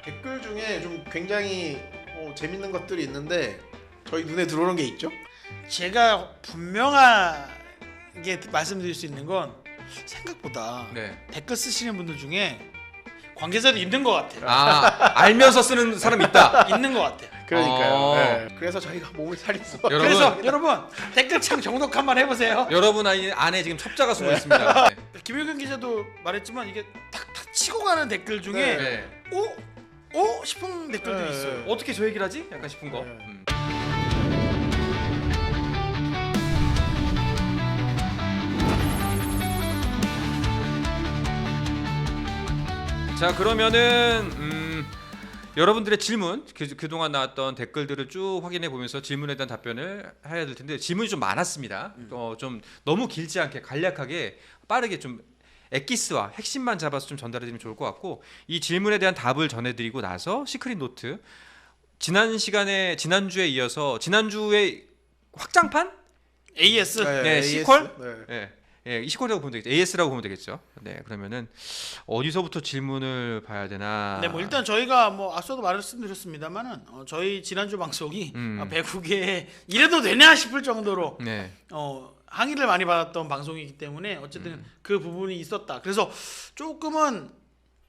댓글 중에 좀 굉장히 재밌는 것들이 있는데 저희 눈에 들어오는 게 있죠? 제가 분명하게 말씀드릴 수 있는 건 생각보다 네. 댓글 쓰시는 분들 중에 관계자도 있는 것 같아요. 알면서 쓰는 사람 있다. 있는 것 같아요. 그러니까요. 네. 그래서 저희가 몸을 살릴 수밖에. 여러분. 그래서 여러분 댓글창 정독 한번 해보세요. 여러분 안에 지금 첩자가 숨어 있습니다. 네. 김효경 기자도 말했지만 이게 탁탁 치고 가는 댓글 중에 네. 싶은 댓글들이 네. 있어요. 어떻게 저 얘기를 하지? 약간 싶은 거. 네. 자, 그러면은 여러분들의 질문, 그동안 나왔던 댓글들을 쭉 확인해 보면서 질문에 대한 답변을 해야 될 텐데 질문이 좀 많았습니다. 좀 너무 길지 않게 간략하게 빠르게 좀 엑기스와 핵심만 잡아서 좀 전달해 드리면 좋을 것 같고, 이 질문에 대한 답을 전해 드리고 나서 시크릿 노트, 지난주에 이어서 지난주에 확장판? AS 네, AS? 시퀄? 네. 이 시퀄이라고 보면 되겠죠. AS라고 보면 되겠죠. 네, 그러면은 어디서부터 질문을 봐야 되나? 네, 뭐 일단 저희가 뭐 앞서도 말씀드렸습니다만은 저희 지난주 방송이 배국에 이래도 되냐 싶을 정도로 네. 항의를 많이 받았던 방송이기 때문에 어쨌든 그 부분이 있었다. 그래서 조금은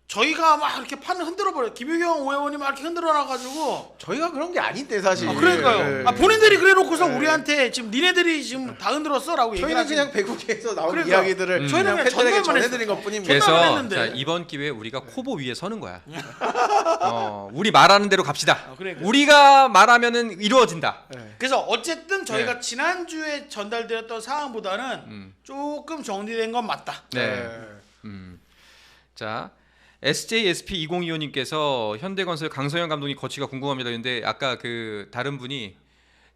저희가 막 이렇게 판을 흔들어 버려. 김유경 의원이 막 이렇게 흔들어 놔가지고. 저희가 그런 게 아닌데 사실. 그러니까요. 네. 본인들이 그래놓고서 네. 우리한테 지금 니네들이 지금 다 흔들었어라고 얘기를 저희는 그냥 배국에서 나온 그러니까. 이야기들을 저희는 그냥 팬들에게 전달만 전해드린 것뿐입니다. 전달만 그래서 했는데. 자, 이번 기회에 우리가 코보 위에 서는 거야. 우리 말하는 대로 갑시다. 그래. 우리가 말하면은 이루어진다. 네. 그래서 어쨌든 저희가 네. 지난주에 전달드렸던 사항보다는 조금 정리된 건 맞다. 네. 자, SJSP2025님께서 현대건설 강성현 감독님 거치가 궁금합니다. 근데 아까 그 다른 분이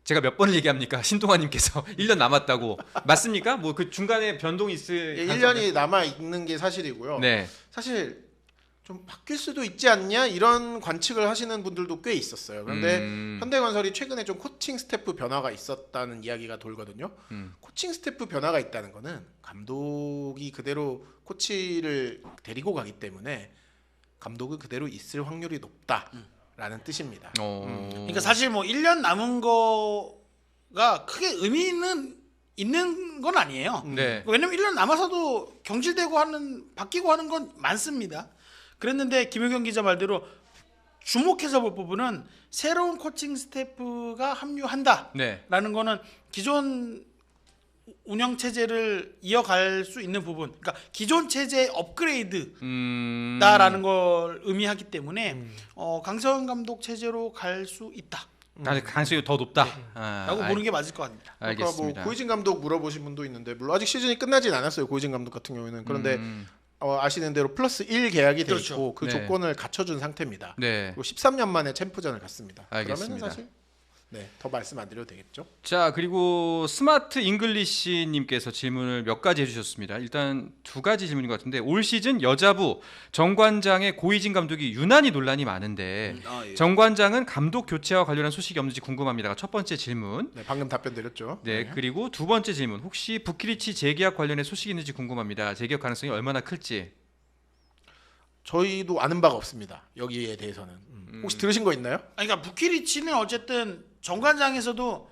제가 몇 번을 얘기합니까? 신동환님께서 1년 남았다고 맞습니까? 뭐 그 중간에 변동이 있을 1년이 남아 있는 게 사실이고요. 네. 사실 좀 바뀔 수도 있지 않냐 이런 관측을 하시는 분들도 꽤 있었어요. 그런데 현대건설이 최근에 좀 코칭 스태프 변화가 있었다는 이야기가 돌거든요. 코칭 스태프 변화가 있다는 거는 감독이 그대로 코치를 데리고 가기 때문에 감독은 그대로 있을 확률이 높다라는 뜻입니다. 그러니까 사실 뭐 1년 남은 거가 크게 의미는 있는 건 아니에요. 네. 왜냐면 1년 남아서도 경질되고 바뀌고 하는 건 많습니다. 그랬는데 김효경 기자 말대로 주목해서 볼 부분은 새로운 코칭 스태프가 합류한다라는 네. 거는 기존 운영 체제를 이어갈 수 있는 부분, 그러니까 기존 체제의 업그레이드다라는 걸 의미하기 때문에 강서현 감독 체제로 갈 수 있다. 가능성이 더 높다. 라고 보는 게 맞을 것 같습니다. 그러니까 알겠습니다. 뭐 고이진 감독 물어보신 분도 있는데 물론 아직 시즌이 끝나진 않았어요. 고이진 감독 같은 경우에는. 그런데 아시는 대로 플러스 1 계약이 돼 그렇죠. 있고 그 네. 조건을 갖춰준 상태입니다. 네. 그리고 13년 만에 챔프전을 갔습니다. 알겠습니다. 그러면 사실 더 말씀 안 드려도 되겠죠. 자, 그리고 스마트 잉글리시님께서 질문을 몇 가지 해주셨습니다. 일단 두 가지 질문인 것 같은데, 올 시즌 여자부 정관장의 고이진 감독이 유난히 논란이 많은데 예. 정관장은 감독 교체와 관련한 소식이 없는지 궁금합니다가 첫 번째 질문. 네, 방금 답변 드렸죠. 네, 그리고 두 번째 질문, 혹시 부키리치 재계약 관련해 소식이 있는지 궁금합니다. 재계약 가능성이 얼마나 클지. 저희도 아는 바가 없습니다. 여기에 대해서는. 혹시 들으신 거 있나요? 그러니까 부키리치는 어쨌든 정관장에서도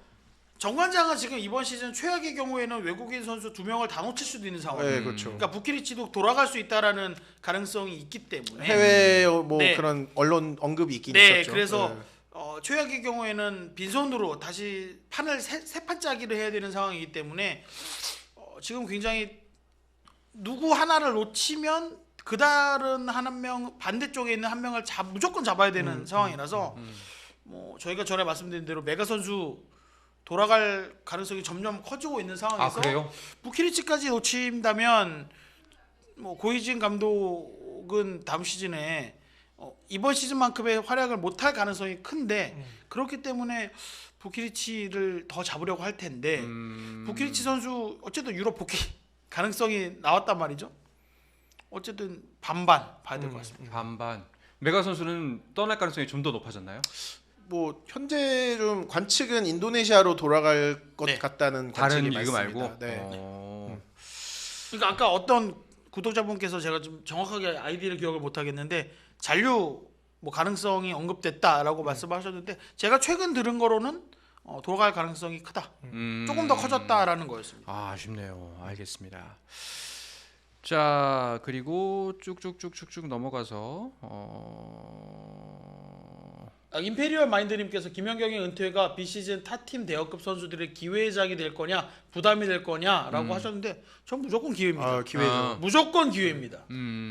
정관장은 지금 이번 시즌 최악의 경우에는 외국인 선수 2명을 다 놓칠 수도 있는 상황이에요. 네, 그렇죠. 그러니까 부키리치도 돌아갈 수 있다라는 가능성이 있기 때문에 해외 뭐 네. 그런 언론 언급이 있긴 네, 있었죠. 그래서 네. 최악의 경우에는 빈손으로 다시 판을 새 판 짜기를 해야 되는 상황이기 때문에 지금 굉장히 누구 하나를 놓치면 그 다른 한 명 반대쪽에 있는 한 명을 무조건 잡아야 되는 상황이라서 뭐 저희가 전에 말씀드린 대로 메가 선수 돌아갈 가능성이 점점 커지고 있는 상황에서 그래요? 부키리치까지 놓친다면 뭐 고이진 감독은 다음 시즌에 이번 시즌만큼의 활약을 못할 가능성이 큰데 그렇기 때문에 부키리치를 더 잡으려고 할 텐데 부키리치 선수 어쨌든 유럽 복귀 가능성이 나왔단 말이죠. 어쨌든 반반 봐야 될 것 같습니다. 반반. 메가 선수는 떠날 가능성이 좀 더 높아졌나요? 뭐 현재 좀 관측은 인도네시아로 돌아갈 것 네. 같다는 다른 관측이 이거 많습니다. 말고. 네. 그러니까 아까 어떤 구독자분께서 제가 좀 정확하게 아이디를 기억을 못 하겠는데 잔류 뭐 가능성이 언급됐다라고 말씀하셨는데 제가 최근 들은 거로는 돌아갈 가능성이 크다. 조금 더 커졌다라는 거였습니다. 아, 아쉽네요. 알겠습니다. 자, 그리고 쭉쭉쭉쭉쭉 넘어가서 임페리얼 마인드님께서 김연경의 은퇴가 비시즌 타팀 대여급 선수들의 기회작이 될 거냐 부담이 될 거냐라고 하셨는데 전 무조건 기회입니다. 기회죠. 무조건 기회입니다.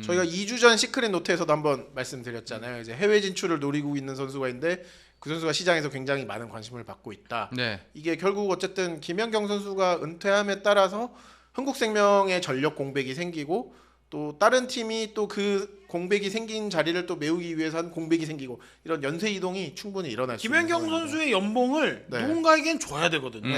저희가 2주 전 시크릿 노트에서도 한번 말씀드렸잖아요. 이제 해외 진출을 노리고 있는 선수가 있는데 그 선수가 시장에서 굉장히 많은 관심을 받고 있다. 네. 이게 결국 어쨌든 김연경 선수가 은퇴함에 따라서 흥국생명의 전력 공백이 생기고 또 다른 팀이 또 그 공백이 생긴 자리를 또 메우기 위해서 한 공백이 생기고 이런 연쇄 이동이 충분히 일어날 수 있는 김연경 상황입니다. 선수의 연봉을 네. 누군가에겐 줘야 되거든요.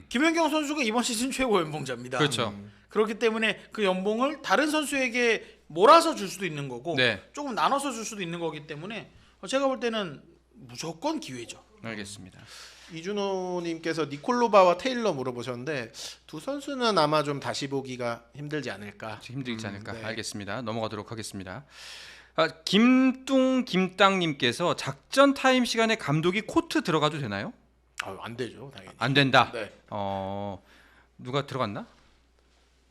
김연경 선수가 이번 시즌 최고 연봉자입니다. 그렇죠. 그렇기 때문에 그 연봉을 다른 선수에게 몰아서 줄 수도 있는 거고 네. 조금 나눠서 줄 수도 있는 거기 때문에 제가 볼 때는 무조건 기회죠. 알겠습니다. 이준호님께서 니콜로바와 테일러 물어보셨는데 두 선수는 아마 좀 다시 보기가 힘들지 않을까. 힘들지 않을까. 네. 알겠습니다. 넘어가도록 하겠습니다. 김땅님께서 작전 타임 시간에 감독이 코트 들어가도 되나요? 안 되죠, 당연히. 안 된다. 네, 누가 들어갔나?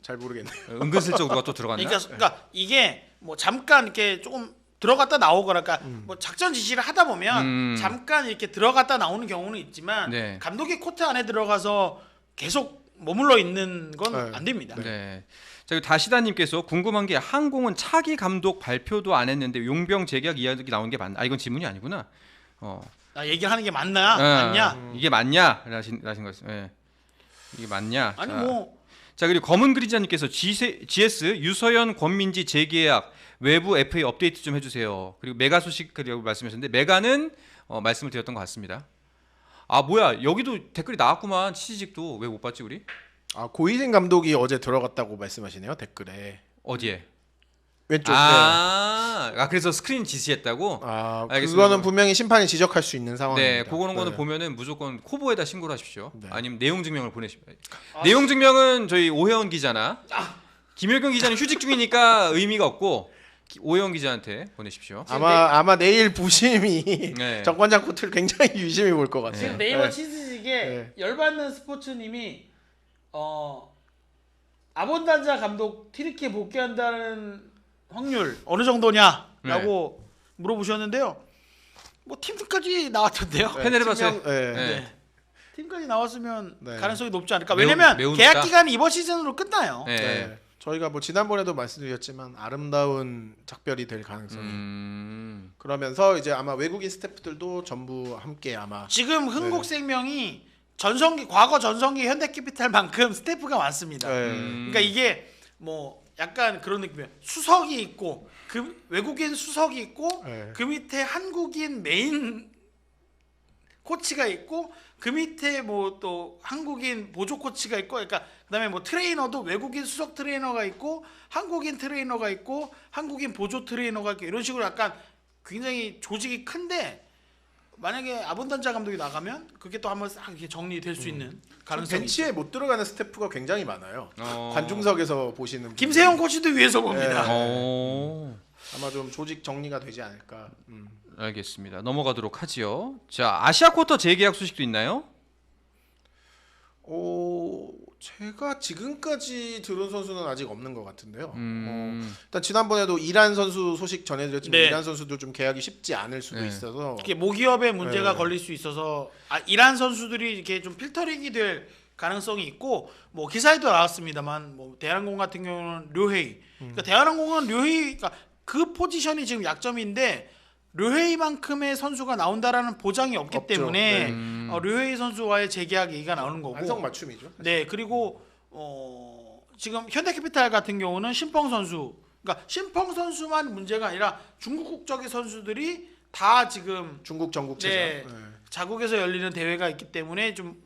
잘 모르겠네요. 은근슬쩍 누가 또 들어갔나? 그러니까 이게 뭐 잠깐 이렇게 조금 들어갔다 나오거나 그러니까 뭐 작전 지시를 하다 보면 잠깐 이렇게 들어갔다 나오는 경우는 있지만 네. 감독이 코트 안에 들어가서 계속 머물러 있는 건 안 네. 됩니다. 네. 자, 그리고 다시다님께서 궁금한 게 항공은 차기 감독 발표도 안 했는데 용병 재계약 이야기 나오는 게 맞나? 이건 질문이 아니구나. 얘기를 하는 게 맞냐? 이게 맞냐? 라신 거였어요. 네. 이게 맞냐? 아니 자, 뭐 자, 그리고 검은 그리자님께서 GS 유서연 권민지 재계약 외부 FA 업데이트 좀 해주세요. 그리고 메가 소식이라고 말씀하셨는데 메가는 말씀을 드렸던 것 같습니다. 아 뭐야 여기도 댓글이 나왔구만. 치지직도 왜 못 봤지 우리? 고이생 감독이 어제 들어갔다고 말씀하시네요, 댓글에. 어디에? 왼쪽. 그래서 스크린 지시했다고? 알겠습니다. 그거는 분명히 심판이 지적할 수 있는 상황입니다. 네, 거는 보면은 무조건 코보에다 신고를 하십시오. 네. 아니면 내용 증명을 보내십시오. 내용 증명은 저희 오혜원 기자나 김일경 기자는 휴직 중이니까 의미가 없고 오혜원 기자한테 보내십시오. 아마 내일 부심이 네. 정관장 코트를 굉장히 유심히 볼 것 같아요. 지금 네이버 네. 치즈직에 네. 열받는 스포츠님이 아본단자 감독 튀르키예 복귀한다는 확률 어느 정도냐라고 물어보셨는데요. 뭐 팀까지 나왔던데요. 페네르바체. 네. 팀까지 나왔으면 네. 가능성이 높지 않을까. 매우 왜냐면 높다. 계약 기간이 이번 시즌으로 끝나요. 네. 네. 저희가 뭐 지난번에도 말씀드렸지만 아름다운 작별이 될 가능성이 그러면서 이제 아마 외국인 스태프들도 전부 함께 아마 지금 흥국생명이 과거 전성기 현대캐피탈만큼 스태프가 많습니다. 그러니까 이게 뭐 약간 그런 느낌이에요. 수석이 있고 그 외국인 수석이 있고 네. 그 밑에 한국인 메인 코치가 있고 그 밑에 뭐 또 한국인 보조 코치가 있고 그러니까 그다음에 뭐 트레이너도 외국인 수석 트레이너가 있고 한국인 트레이너가 있고 한국인 보조 트레이너가 있고 이런 식으로 약간 굉장히 조직이 큰데 만약에 아본단자 감독이 나가면 그게 또 한번 싹 이렇게 정리될 수 있는 가능성이 벤치에 못 들어가는 스태프가 굉장히 많아요. 관중석에서 보시는 김세형 코치도 위에서 봅니다. 아마 좀 조직 정리가 되지 않을까. 알겠습니다. 넘어가도록 하지요. 자, 아시아 쿼터 재계약 소식도 있나요? 제가 지금까지 들은 선수는 아직 없는 것 같은데요. 일단 지난번에도 이란 선수 소식 전해드렸지만 네. 이란 선수도 좀 계약이 쉽지 않을 수도 네. 있어서 이게 모기업에 문제가 네. 걸릴 수 있어서 이란 선수들이 이렇게 좀 필터링이 될 가능성이 있고 뭐 기사에도 나왔습니다만 뭐 대한항공 같은 경우는 류헤이 그러니까 대한항공은 류헤이 그러니까 그 포지션이 지금 약점인데 류헤이만큼의 선수가 나온다라는 보장이 없기 없죠. 때문에 류헤이 선수와의 재계약 얘기가 나오는 거고 안성맞춤이죠. 네 그리고 지금 현대캐피탈 같은 경우는 신펑 선수 그러니까 신펑 선수만 문제가 아니라 중국 국적의 선수들이 다 지금 중국 전국체죠. 네. 자국에서 열리는 대회가 있기 때문에 좀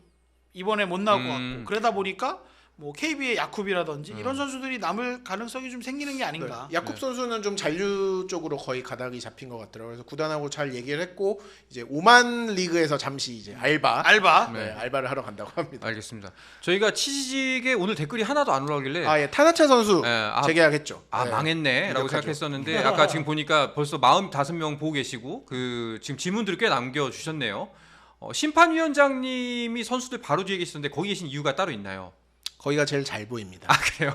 이번에 못 나올 것 같고 그러다 보니까 뭐 KB의 야쿱이라든지 이런 선수들이 남을 가능성이 좀 생기는 게 아닌가. 네. 야쿱 선수는 좀 잔류 쪽으로 거의 가닥이 잡힌 것 같더라고요. 그래서 구단하고 잘 얘기를 했고 이제 오만 리그에서 잠시 이제 알바 네. 알바를 하러 간다고 합니다. 알겠습니다. 저희가 치즈직에 오늘 댓글이 하나도 안 올라오길래 예, 타나차 선수 예, 재계약했죠. 아 네. 망했네라고 유력하죠. 생각했었는데 아까 지금 보니까 벌써 45명 보고 계시고 그 지금 질문들을 꽤 남겨주셨네요. 심판위원장님이 선수들 바로 뒤에 계시던데 거기 계신 이유가 따로 있나요? 거기가 제일 잘 보입니다. 아 그래요?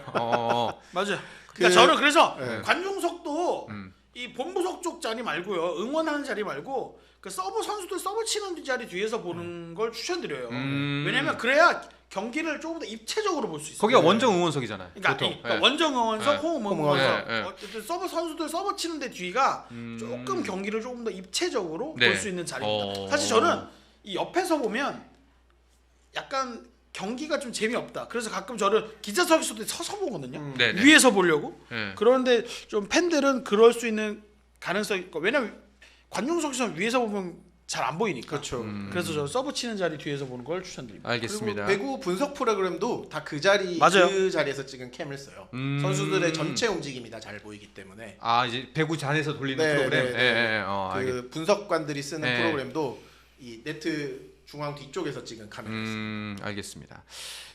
맞아요. 그러니까 저는 그래서 네. 관중석도 이 본부석 쪽 자리 말고요, 응원하는 자리 말고 그 서브 선수들 서브 치는 자리 뒤에서 보는 걸 추천드려요. 왜냐면 그래야 경기를 조금 더 입체적으로 볼 수 있어요. 거기가 원정 응원석이잖아요. 그러니까, 보통. 그러니까 원정 응원석, 홈 응원석. 네. 어쨌든 서브 선수들 서브 치는데 뒤가 조금 경기를 조금 더 입체적으로 네. 볼 수 있는 자리입니다. 사실 저는 이 옆에서 보면 약간 경기가 좀 재미없다. 그래서 가끔 저는 기자석에서도 서서 보거든요. 네네. 위에서 보려고. 네. 그런데 좀 팬들은 그럴 수 있는 가능성이 있고, 왜냐면 관중석에서 위에서 보면 잘 안 보이니까. 그렇죠. 그래서 저 서브 치는 자리 뒤에서 보는 걸 추천드립니다. 알겠습니다. 그리고 배구 분석 프로그램도 다 그 맞아요. 자리에서 찍은 캠을 써요. 선수들의 전체 움직임이 다 잘 보이기 때문에 아 이제 배구 잔에서 돌리는 네, 프로그램. 네, 예, 네. 예, 그 분석관들이 쓰는 네. 프로그램도 이 네트 중앙 뒤쪽에서 찍은 카메라였어요. 알겠습니다.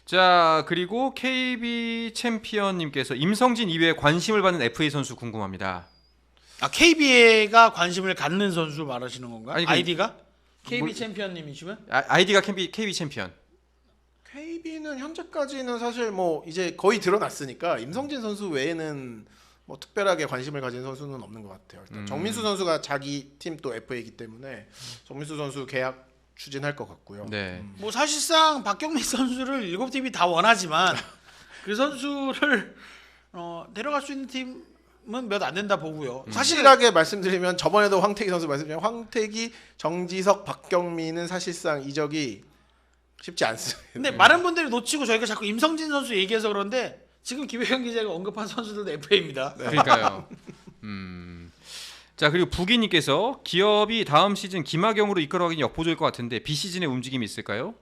자 그리고 KB 챔피언님께서 임성진 이외에 관심을 받는 FA 선수 궁금합니다. 아, KBA가 관심을 갖는 선수 말하시는 건가? 아니, 아이디가? KB 뭘- 챔피언님이시면? 아이디가 KB 챔피언. KB는 현재까지는 사실 뭐 이제 거의 드러났으니까 임성진 선수 외에는 뭐 특별하게 관심을 가진 선수는 없는 것 같아요. 일단 정민수 선수가 자기 팀 또 FA이기 때문에 정민수 선수 계약 추진할 것 같고요. 네. 뭐 사실상 박경민 선수를 7팀이 다 원하지만 그 선수를 데려갈 수 있는 팀은 몇 안 된다 보고요. 사실은 확실하게 말씀드리면 저번에도 황태기 선수 말씀드리면 황태기, 정지석, 박경민은 사실상 이적이 쉽지 않습니다. 근데 많은 분들이 놓치고 저희가 자꾸 임성진 선수 얘기해서 그런데 지금 김혜경 기자가 언급한 선수들도 FA입니다. 그러니까요. 자 그리고 부기님께서 기업이 다음 시즌 김학영으로 이끌어가긴 역부족일 것 같은데 비시즌의 움직임이 있을까요?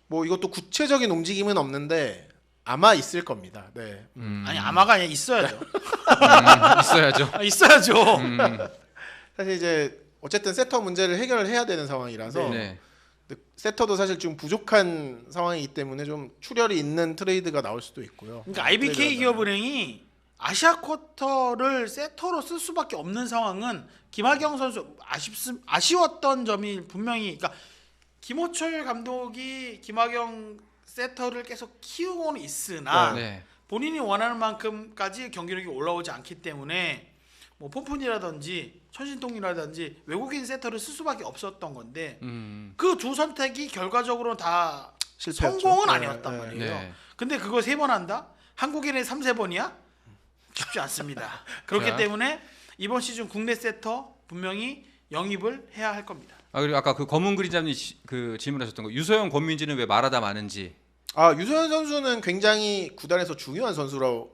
뭐 이것도 구체적인 움직임은 없는데 아마 있을 겁니다. 네. 아니 아마가 아니라 있어야죠. 있어야죠. 있어야죠. 사실 이제 어쨌든 세터 문제를 해결을 해야 되는 상황이라서 네. 근데 세터도 사실 좀 부족한 상황이기 때문에 좀 출혈이 있는 트레이드가 나올 수도 있고요. 그러니까 IBK 기업은행이 아시아 쿼터를 세터로 쓸 수밖에 없는 상황은 김학영 선수 아쉬웠던 점이 분명히, 그러니까 김호철 감독이 김학영 세터를 계속 키우고는 있으나 네. 본인이 원하는 만큼까지 경기력이 올라오지 않기 때문에 뭐 폼푼이라든지 천신동이라든지 외국인 세터를 쓸 수밖에 없었던 건데 그 두 선택이 결과적으로 다 실패였죠. 성공은 네, 아니었단 네. 말이에요. 네. 근데 그거 3번 한다? 한국인의 3-4번이야? 쉽지 않습니다. 그렇기 자. 때문에 이번 시즌 국내 세터 분명히 영입을 해야 할 겁니다. 아 그리고 아까 그 검은 그림자님 그 질문하셨던 거 유소영 권민지는 왜 말하다 마는지. 유소연 선수는 굉장히 구단에서 중요한 선수로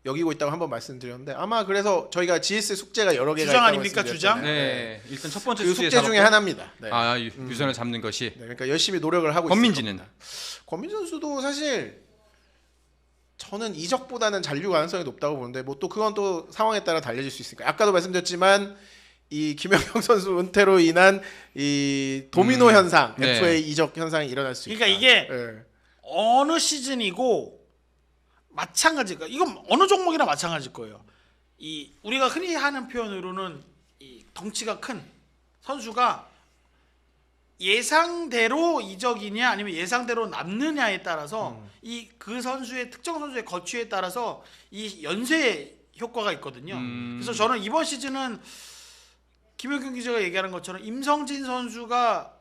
여기고 있다고 한번 말씀드렸는데 아마 그래서 저희가 GS 숙제가 여러 개가 주장 있다고 아닙니까, 주장? 네. 일단 첫 번째 그 숙제에 숙제 중에 잡았고. 하나입니다. 네. 유소영을 잡는 것이. 네, 그러니까 열심히 노력을 하고 권민지는. 있습니다. 권민 선수도 사실 저는 이적보다는 잔류 가능성이 높다고 보는데 뭐 또 그건 또 상황에 따라 달라질 수 있으니까 아까도 말씀드렸지만 이 김연경 선수 은퇴로 인한 이 도미노 현상, 네. FA 이적 현상이 일어날 수 있다. 그러니까 이게 네. 어느 시즌이고 마찬가지가, 이건 어느 종목이나 마찬가지일 거예요. 이 우리가 흔히 하는 표현으로는 이 덩치가 큰 선수가 예상대로 이적이냐 아니면 예상대로 남느냐에 따라서 이 그 선수의 특정 선수의 거취에 따라서 이 연쇄 효과가 있거든요. 그래서 저는 이번 시즌은 김효경 기자가 얘기하는 것처럼 임성진 선수가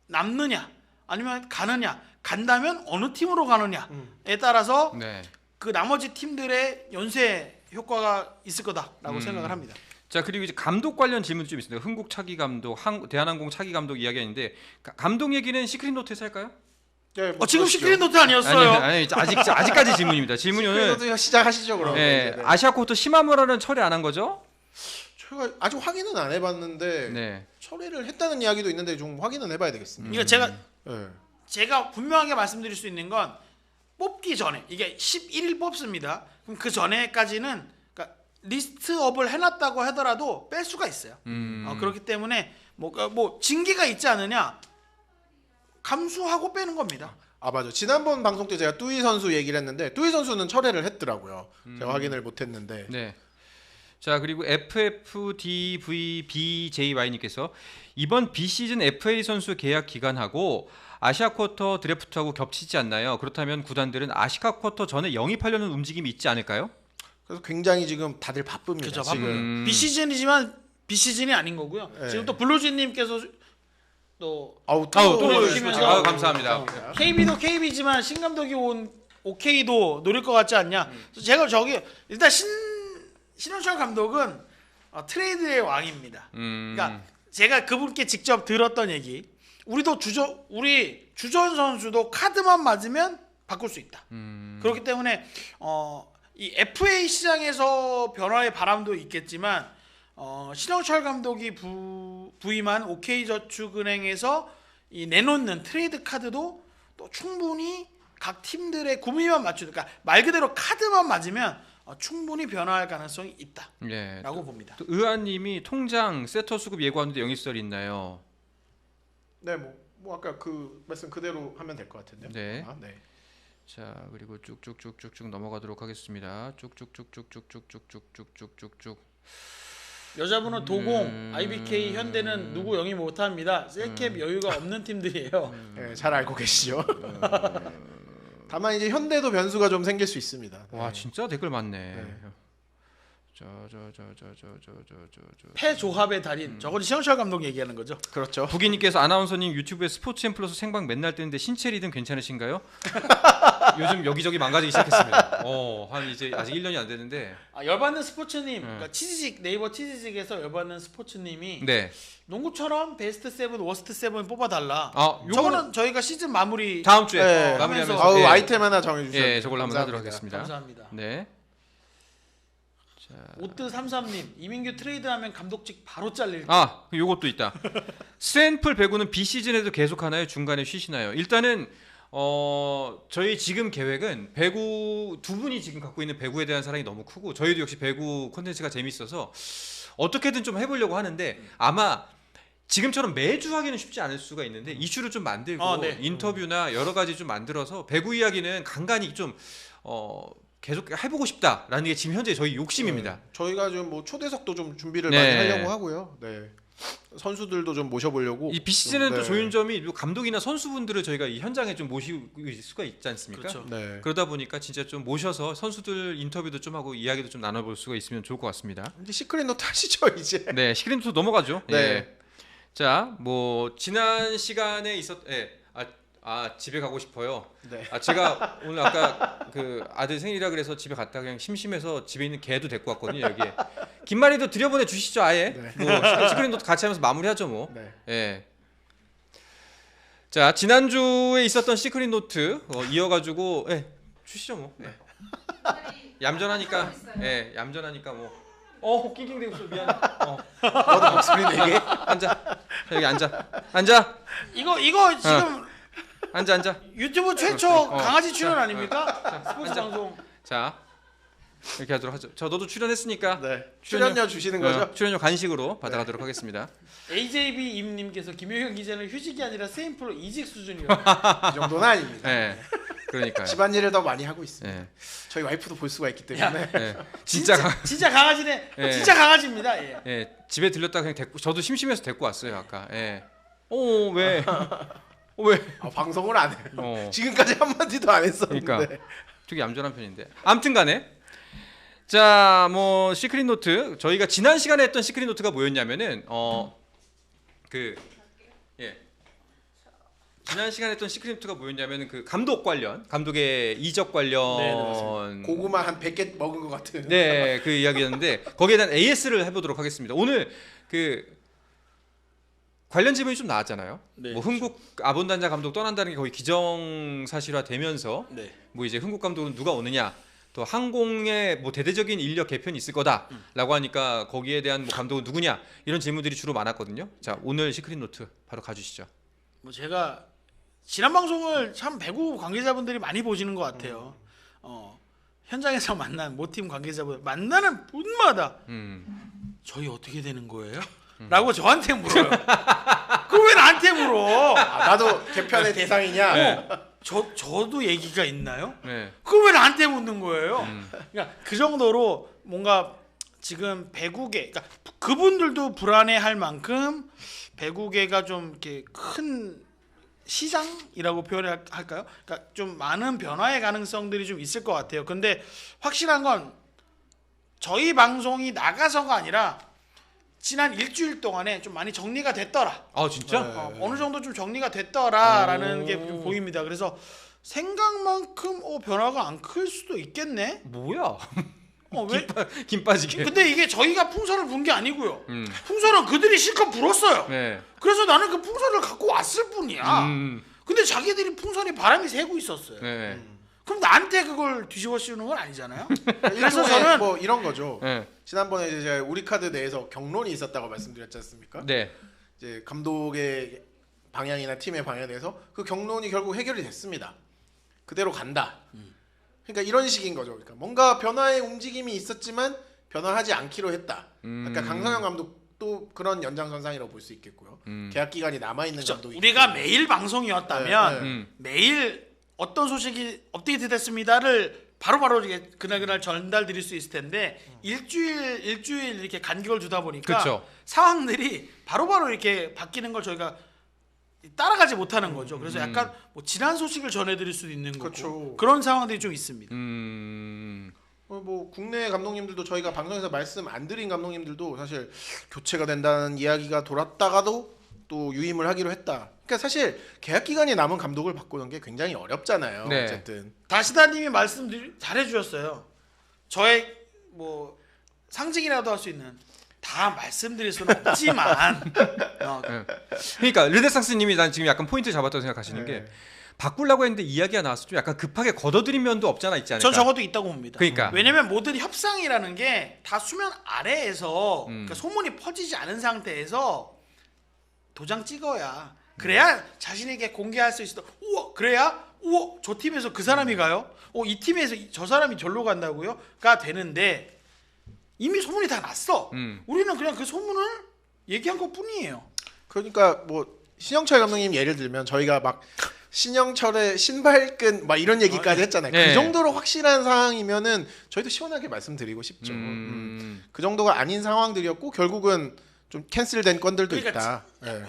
남느냐 아니면 가느냐, 간다면 어느 팀으로 가느냐에 따라서 네. 그 나머지 팀들의 연쇄 효과가 있을 거다라고 생각을 합니다. 자 그리고 이제 감독 관련 질문도 좀 있습니다. 흥국 차기 감독, 대한항공 차기 감독 이야기가 있는데 감독 얘기는 시크릿 노트에서 할까요? 네, 뭐 지금 그러시죠. 시크릿 노트 아니었어요? 아니 아직까지 질문입니다. 질문이 오늘 시크릿 노트 시작하시죠 그럼. 네, 네. 아시아코토 시마무라는 처리 안 한 거죠? 제가 아직 확인은 안 해봤는데 네. 처리를 했다는 이야기도 있는데 좀 확인은 해봐야 되겠습니다. 그러니까 네. 제가 분명하게 말씀드릴 수 있는 건 뽑기 전에 이게 11일 뽑습니다. 그럼 그 전에까지는 그러니까 리스트업을 해놨다고 하더라도 뺄 수가 있어요. 그렇기 때문에 뭐 징계가 있지 않느냐 감수하고 빼는 겁니다. 아 맞아. 지난번 방송 때 제가 뚜이 선수 얘기를 했는데 뚜이 선수는 철회를 했더라고요. 제가 확인을 못했는데. 네. 자 그리고 FFDVBJY님께서 이번 비시즌 FA 선수 계약 기간하고 아시아 쿼터 드래프트하고 겹치지 않나요? 그렇다면 구단들은 아시아 쿼터 전에 영입하려는 움직임이 있지 않을까요? 그래서 굉장히 지금 다들 바쁩니다. 그렇죠. 지금. 비시즌이지만 비시즌이 아닌 거고요. 네. 지금 또 블루진님께서 또 또 노려주시면서 아유, 감사합니다. KB도 KB지만 신감독이 온 OK도 노릴 것 같지 않냐? 그래서 제가 일단 신원철 감독은 트레이드의 왕입니다. 그러니까 제가 그분께 직접 들었던 얘기. 우리 주전 선수도 카드만 맞으면 바꿀 수 있다. 그렇기 때문에 이 FA 시장에서 변화의 바람도 있겠지만 신영철 감독이 부임한 OK저축은행에서 이 내놓는 트레이드 카드도 또 충분히 각 팀들의 구미만 맞추는 그러니까 말 그대로 카드만 맞으면 충분히 변화할 가능성이 있다라고 예. 봅니다. 또 의아님이 통장 세터 수급 예고하는데 영입설이 있나요? 네, 뭐 아까 그 말씀 그대로 하면 될 것 같은데요. 네. 네. 자 그리고 쭉쭉쭉쭉쭉 넘어가도록 하겠습니다. 쭉쭉쭉쭉쭉쭉쭉쭉쭉쭉쭉. 여자분은 도공, IBK, 현대는 누구 영입 못합니다. 셀캡 여유가 없는 팀들이에요. 네, 잘 알고 계시죠. 다만 이제 현대도 변수가 좀 생길 수 있습니다. 와 네. 진짜 댓글 많네. 네. 패조합의 달인. 저건 신영철 감독 얘기하는 거죠. 그렇죠. 부기님께서 아나운서님 유튜브에 스포츠앤 플러스 생방 맨날 뜨는데 신체 리듬 괜찮으신가요? 요즘 여기저기 망가지기 시작했습니다. 한 이제 아직 1년이 안 됐는데. 열받는 스포츠님, 그러니까 치즈직 네이버 치즈직에서 열받는 스포츠님이 네. 농구처럼 베스트 7, 워스트 7 뽑아달라. 요거는 저거는 저희가 시즌 마무리 다음 주에 네. 마무리하면서 하면서- 예. 아이템 하나 정해주세요. 예, 저걸 한번 하도록 하겠습니다. 감사합니다. 네. 오뜨 33님, 이민규 트레이드하면 감독직 바로 잘릴. 요것도 있다. 스앰플 배구는 비시즌에도 계속 하나요? 중간에 쉬시나요? 일단은 저희 지금 계획은 배구 두 분이 지금 갖고 있는 배구에 대한 사랑이 너무 크고 저희도 역시 배구 콘텐츠가 재밌어서 어떻게든 좀 해보려고 하는데 아마 지금처럼 매주 하기는 쉽지 않을 수가 있는데 이슈를 좀 만들고 네. 인터뷰나 여러 가지 좀 만들어서 배구 이야기는 간간히 좀 계속 해보고 싶다라는 게 지금 현재 저희 욕심입니다. 네. 저희가 지금 뭐 초대석도 좀 준비를 네. 많이 하려고 하고요. 네. 선수들도 좀 모셔보려고. 이 비시즌은 또 네. 좋은 점이 감독이나 선수분들을 저희가 이 현장에 좀 모실 수가 있지 않습니까? 그렇죠. 네. 그러다 보니까 진짜 좀 모셔서 선수들 인터뷰도 좀 하고 이야기도 좀 나눠볼 수가 있으면 좋을 것 같습니다. 이제 시크릿 노트 하시죠 이제. 네, 시크릿부터 넘어가죠. 네. 예. 자, 뭐 지난 시간에 집에 가고 싶어요. 네. 제가 오늘 아까 그 아들 생일이라 그래서 집에 갔다 그냥 심심해서 집에 있는 개도 데리고 왔거든요. 여기에 김만희도 들여보내 주시죠 아예. 네. 뭐 시크릿 노트 같이 하면서 마무리하죠 뭐. 네. 예. 자 지난주에 있었던 시크릿 노트 이어가지고 주시죠 뭐. 예. 얌전하니까 얌전하니까 뭐. 낑낑대고 있어 미안. 너도 목소리 내게. 앉아. 자, 여기 앉아. 이거 지금 앉아. 유튜브 최초 강아지 출연 아닙니까? 스포츠 앉아. 방송. 자 이렇게 하도록 하죠. 너도 출연했으니까 네. 출연료 주시는 거죠? 출연료 간식으로 받아가도록 하겠습니다. AJB 임님께서 김효경 기자는 휴직이 아니라 세임프로 이직 수준이요. 이 정도는 아닙니다. 네. 그러니까요. 집안일을 더 많이 하고 있습니다. 네. 저희 와이프도 볼 수가 있기 때문에. 네. 진짜 진짜 강아지네. 예. 진짜 강아지입니다. 예. 집에 들렸다 그냥 저도 심심해서 데리고 왔어요 아까. 왜? 왜? 방송을 안 해요. 어. 지금까지 한 마디도 안 했었는데. 그러니까 되게 얌전한 편인데. 아무튼간에 자 뭐 시크릿 노트 저희가 지난 시간에 했던 시크릿 노트가 뭐였냐면은 지난 시간에 했던 시크릿 노트가 뭐였냐면은 그 감독의 이적 관련 고구마 한 100개 먹은 것 같은. 네, 그 이야기였는데 거기에 대한 AS를 해보도록 하겠습니다. 오늘 그 관련 질문이 좀 나왔잖아요. 네, 뭐 흥국 아본단자 감독 떠난다는 게 거의 기정사실화되면서 네. 뭐 이제 흥국 감독은 누가 오느냐, 또 항공에 뭐 대대적인 인력 개편이 있을 거다라고 하니까 거기에 대한 뭐 감독은 누구냐 이런 질문들이 주로 많았거든요. 자, 오늘 시크릿 노트 바로 가주시죠. 뭐 제가 지난 방송을 참 배구 관계자분들이 많이 보시는 것 같아요. 현장에서 만난 모팀 관계자분 만나는 분마다 저희 어떻게 되는 거예요? 라고 저한테 물어요. 그럼 왜 나한테 물어? 나도 개편의 대상이냐? 네. 저도 얘기가 있나요? 네. 그럼 왜 나한테 묻는 거예요? 그러니까 그 정도로 뭔가 지금 배구계, 그러니까 그분들도 불안해할 만큼 배구계가 좀 이렇게 큰 시장이라고 표현할까요? 그러니까 좀 많은 변화의 가능성들이 좀 있을 것 같아요. 근데 확실한 건 저희 방송이 나가서가 아니라 지난 일주일 동안에 좀 많이 정리가 됐더라. 아 진짜? 어느 정도 좀 정리가 됐더라라는 게 좀 보입니다. 그래서 생각만큼 변화가 안 클 수도 있겠네. 뭐야? 왜? 김 빠지게. 근데 이게 저희가 풍선을 분 게 아니고요. 풍선은 그들이 실컷 불었어요. 네. 그래서 나는 그 풍선을 갖고 왔을 뿐이야. 근데 자기들이 풍선이 바람이 새고 있었어요. 네. 그럼 나한테 그걸 뒤집어 씌우는 건 아니잖아요. 그래서 저는 뭐 이런 거죠. 네. 지난번에 이제 우리 카드 내에서 경론이 있었다고 말씀드렸지 않습니까? 네. 이제 감독의 방향이나 팀의 방향에 대해서 그 경론이 결국 해결이 됐습니다. 그대로 간다. 그러니까 이런 식인 거죠. 그러니까 뭔가 변화의 움직임이 있었지만 변화하지 않기로 했다. 그러니까 강성현 감독도 그런 연장선상이라고 볼 수 있겠고요. 계약 기간이 남아 있는 감독이 우리가 매일 방송이었다면 네, 매일 어떤 소식이 업데이트 됐습니다를 바로바로 이게 그날 전달드릴 수 있을 텐데 일주일 이렇게 간격을 두다 보니까 그쵸. 상황들이 바로바로 이렇게 바뀌는 걸 저희가 따라가지 못하는 거죠. 그래서 약간 뭐 지난 소식을 전해드릴 수도 있는 거고 그쵸. 그런 상황들이 좀 있습니다. 뭐 국내 감독님들도 저희가 방송에서 말씀 안 드린 감독님들도 사실 교체가 된다는 이야기가 돌았다가도 또 유임을 하기로 했다. 그러니까 사실 계약 기간이 남은 감독을 바꾸는 게 굉장히 어렵잖아요. 네. 어쨌든 다시다님이 말씀 잘해주셨어요. 저의 뭐 상징이라도 할 수 있는 다 말씀드릴 수는 없지만 그러니까 르네상스님이 난 지금 약간 포인트 잡았다고 생각하시는 네. 게 바꾸려고 했는데 이야기가 나와서 좀 약간 급하게 걷어들인 면도 없지 않아 있지 않을까? 전 적어도 있다고 봅니다. 그러니까. 왜냐면 모든 협상이라는 게 다 수면 아래에서 그러니까 소문이 퍼지지 않은 상태에서 도장 찍어야 그래야 자신에게 공개할 수 있어. 우와 그래야 우와 저 팀에서 그 사람이 가요? 이 팀에서 저 사람이 절로 간다고요?가 되는데 이미 소문이 다 났어. 우리는 그냥 그 소문을 얘기한 것뿐이에요. 그러니까 뭐 신영철 감독님 예를 들면 저희가 막 신영철의 신발끈 막 이런 얘기까지 했잖아요. 네. 그 정도로 확실한 상황이면은 저희도 시원하게 말씀드리고 싶죠. 그 정도가 아닌 상황들이었고 결국은 좀 캔슬된 건들도 그러니까 있다. 네.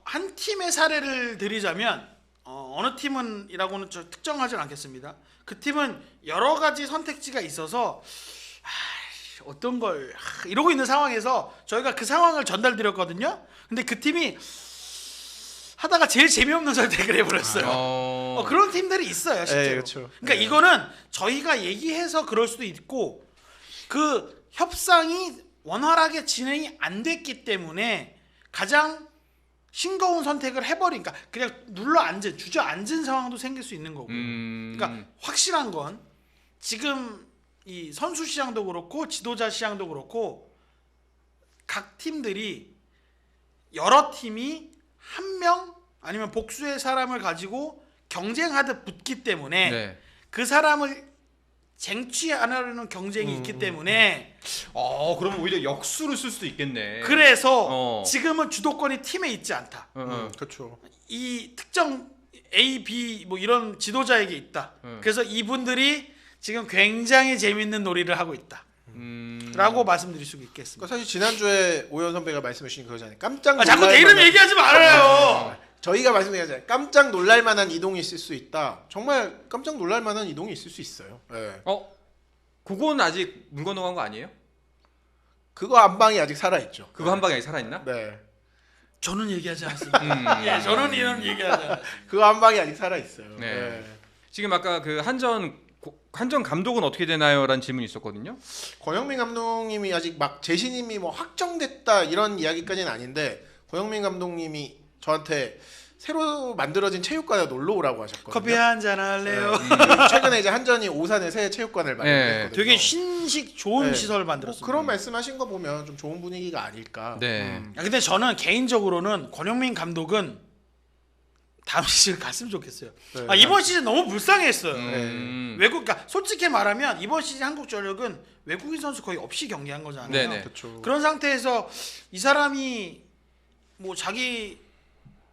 한 팀의 사례를 드리자면 어느 팀은이라고는 저 특정하진 않겠습니다. 그 팀은 여러 가지 선택지가 있어서 어떤 걸 이러고 있는 상황에서 저희가 그 상황을 전달드렸거든요. 근데 그 팀이 하다가 제일 재미없는 선택을 해버렸어요. 그런 팀들이 있어요, 실제로. 그렇죠. 그러니까 이거는 저희가 얘기해서 그럴 수도 있고 그 협상이 원활하게 진행이 안 됐기 때문에 가장 싱거운 선택을 해버리니까 그냥 눌러앉은 주저앉은 상황도 생길 수 있는 거고요. 그러니까 확실한 건 지금 이 선수 시장도 그렇고 지도자 시장도 그렇고 각 팀들이 여러 팀이 한 명 아니면 복수의 사람을 가지고 경쟁하듯 붙기 때문에 네. 그 사람을 쟁취하려는 경쟁이 있기 때문에 그러면 오히려 역수를 쓸 수도 있겠네. 그래서 지금은 주도권이 팀에 있지 않다. 그렇죠. 이 특정 A, B 뭐 이런 지도자에게 있다. 그래서 이분들이 지금 굉장히 재밌는 놀이를 하고 있다. 라고 말씀드릴 수 있겠습니다. 그러니까 사실 지난주에 오현 선배가 말씀해 주신 그거잖아요. 깜짝 놀랄 자꾸 내 이름 만한- 얘기하지 말아요. 저희가 말씀드렸잖아요. 깜짝 놀랄 만한 이동이 있을 수 있다. 정말 깜짝 놀랄 만한 이동이 있을 수 있어요. 네. 그건 아직 물 건너간 거 아니에요? 그거 한 방이 아직 살아 있죠. 그거 한 방에 아직 살아있나? 네. 저는 얘기하지 않았습니다. 예, 저는 이런 얘기하지 않았습니다. 그거 한 방이 아직 살아 있어요. 네. 지금 아까 그 한전 감독은 어떻게 되나요?라는 질문이 있었거든요. 권영민 감독님이 아직 막 재신임이 뭐 확정됐다 이런 이야기까지는 아닌데 권영민 감독님이 저한테 새로 만들어진 체육관에 놀러 오라고 하셨거든요. 커피 한잔 할래요? 최근에 이제 한전이 오산에 새 체육관을 마련했거든요. 되게 신식 좋은 네. 시설 만들었습니다. 그런 말씀하신 거 보면 좀 좋은 분위기가 아닐까. 네. 근데 저는 개인적으로는 권영민 감독은 다음 시즌 갔으면 좋겠어요. 네. 이번 시즌 너무 불쌍했어요. 외국, 그러니까 솔직히 말하면 이번 시즌 한국전력은 외국인 선수 거의 없이 경기한 거잖아요. 네네. 그렇죠. 그런 상태에서 이 사람이 뭐 자기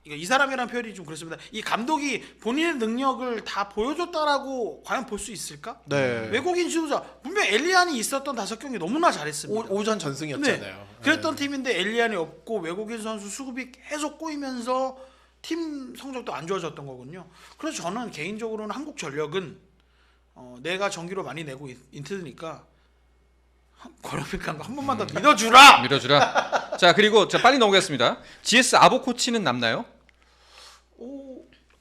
이 사람이라는 표현이 좀 그렇습니다. 이 감독이 본인의 능력을 다 보여줬다라고 과연 볼 수 있을까? 네. 외국인 지도자 분명 엘리안이 있었던 5경기 너무나 잘했습니다. 오전 전승이었잖아요. 네. 그랬던 팀인데 엘리안이 없고 외국인 선수 수급이 계속 꼬이면서 팀 성적도 안 좋아졌던 거군요. 그래서 저는 개인적으로는 한국전력은 내가 정기로 많이 내고 있으니까 권영민 감독 한 번만 더 믿어주라. 밀어주라. 자 그리고 자 빨리 넘어가겠습니다. GS 아보 코치는 남나요?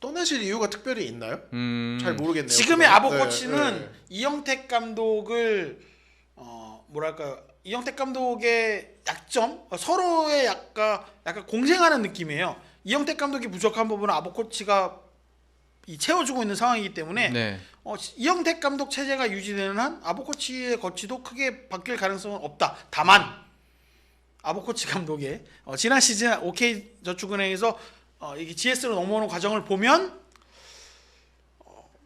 떠나실 이유가 특별히 있나요? 잘 모르겠네요. 지금의 그건. 아보 네, 코치는 네. 이영택 감독을 뭐랄까 이영택 감독의 약점 서로의 약간 공생하는 느낌이에요. 이영택 감독이 부족한 부분은 아보 코치가 채워주고 있는 상황이기 때문에 네. 이영택 감독 체제가 유지되는 한 아보 코치의 거치도 크게 바뀔 가능성은 없다. 다만 아보 코치 감독의 지난 시즌 OK저축은행에서 이게 GS로 넘어오는 과정을 보면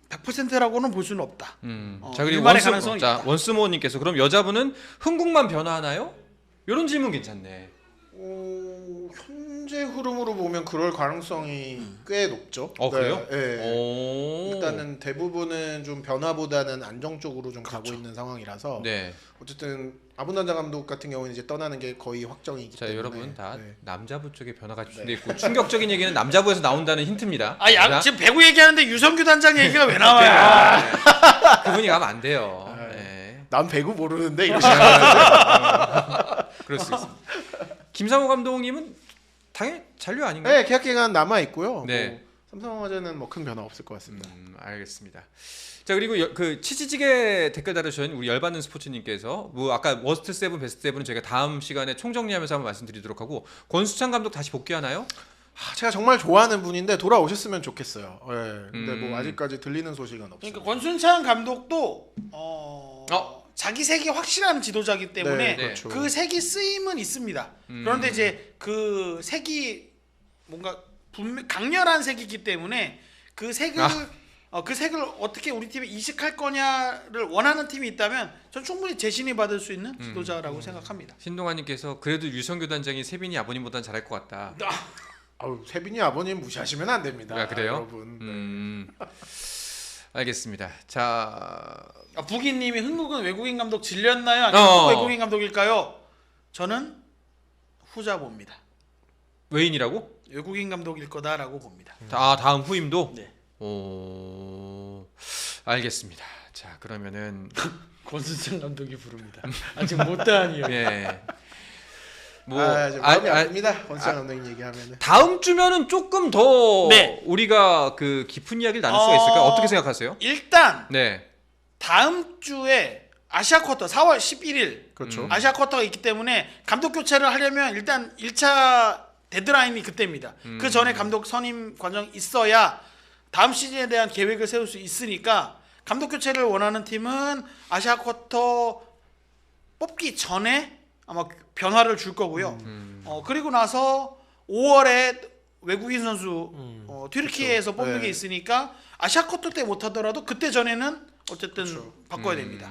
100%라고는 볼 수는 없다. 자 그리고 일반의 가능성은 있다. 원스모어님께서 그럼 여자분은 흥국만 변화하나요? 이런 질문 괜찮네. 현재 흐름으로 보면 그럴 가능성이 꽤 높죠. 그래요? 네. 오. 일단은 대부분은 좀 변화보다는 안정 쪽으로 좀 가고 있는 상황이라서 네. 어쨌든 아분단자 감독 같은 경우는 이제 떠나는 게 거의 확정이기 자 때문에 여러분 다 네. 남자부 쪽에 변화가 줄 수도 있고 충격적인 얘기는 남자부에서 나온다는 힌트입니다. 자, 지금 배구 얘기하는데 유성규 단장 얘기가 왜 나와요? 그분이 가면 안 돼요. 네. 난 배구 모르는데 이러시 그럴 수 있습니다. 김상호 감독님은 당연히 잔류 아닌가요? 네, 계약 기간 남아 있고요. 네. 뭐 삼성화재는 뭐 큰 변화 없을 것 같습니다. 알겠습니다. 자 그리고 그 치지직에 댓글 달으신 우리 열받는 스포츠님께서 뭐 아까 워스트 7 베스트 7은 저희가 다음 시간에 총정리하면서 한번 말씀드리도록 하고 권수찬 감독 다시 복귀하나요? 제가 정말 좋아하는 분인데 돌아오셨으면 좋겠어요. 네. 근데 뭐 아직까지 들리는 소식은 없어요. 그러니까 권순찬 감독도 자기 색이 확실한 지도자이기 때문에 네, 그렇죠. 그 색이 쓰임은 있습니다. 그런데 이제 그 색이 뭔가 강렬한 색이기 때문에 그 색을 그 색을 어떻게 우리 팀에 이식할 거냐를 원하는 팀이 있다면 전 충분히 재신이 받을 수 있는 지도자라고 생각합니다. 신동환님께서 그래도 유성규 단장이 세빈이 아버님보단 잘할 것 같다. 세빈이 아버님 무시하시면 안 됩니다. 그래요? 여러분. 알겠습니다. 자 부기님이 흥국은 외국인 감독 질렸나요? 아니면 외국인 감독일까요? 저는 후자 봅니다. 외인이라고? 외국인 감독일 거다라고 봅니다. 다음 후임도? 네. 오 알겠습니다. 자 그러면은 권순찬 감독이 부릅니다. 아직 못다하니요. 예. 뭐 마음이 아픕니다. 권수찬 감독님 얘기하면은. 다음 주면은 조금 더 네. 우리가 그 깊은 이야기를 나눌 수가 있을까요? 어떻게 생각하세요? 일단 네. 다음 주에 아시아 쿼터 4월 11일 그렇죠. 아시아 쿼터가 있기 때문에 감독 교체를 하려면 일단 1차 데드라인이 그때입니다. 그 전에 감독 선임 과정이 있어야 다음 시즌에 대한 계획을 세울 수 있으니까 감독 교체를 원하는 팀은 아시아 쿼터 뽑기 전에 아마 변화를 줄 거고요. 그리고 나서 5월에 외국인 선수 튀르키예에서 그렇죠. 뽑는 게 네. 있으니까 아시아 쿼터 때 못하더라도 그때 전에는 어쨌든 그렇죠. 바꿔야 됩니다.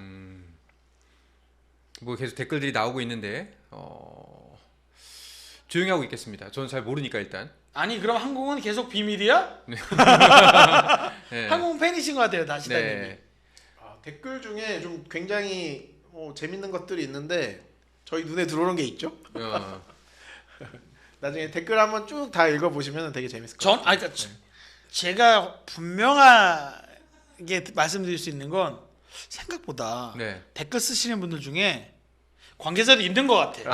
뭐 계속 댓글들이 나오고 있는데 조용히 하고 있겠습니다. 저는 잘 모르니까 일단. 아니 그럼 한국은 계속 비밀이야? 네. 한국은 팬이신 것 같아요, 다시다님이. 네. 댓글 중에 좀 굉장히 재밌는 것들이 있는데 저희 눈에 들어오는 게 있죠. 나중에 댓글 한번 쭉 다 읽어보시면 되게 재밌을 것 같아요. 그러니까 제가 분명하게 말씀드릴 수 있는 건 생각보다 네. 댓글 쓰시는 분들 중에 관계자도 있는 것 같아요.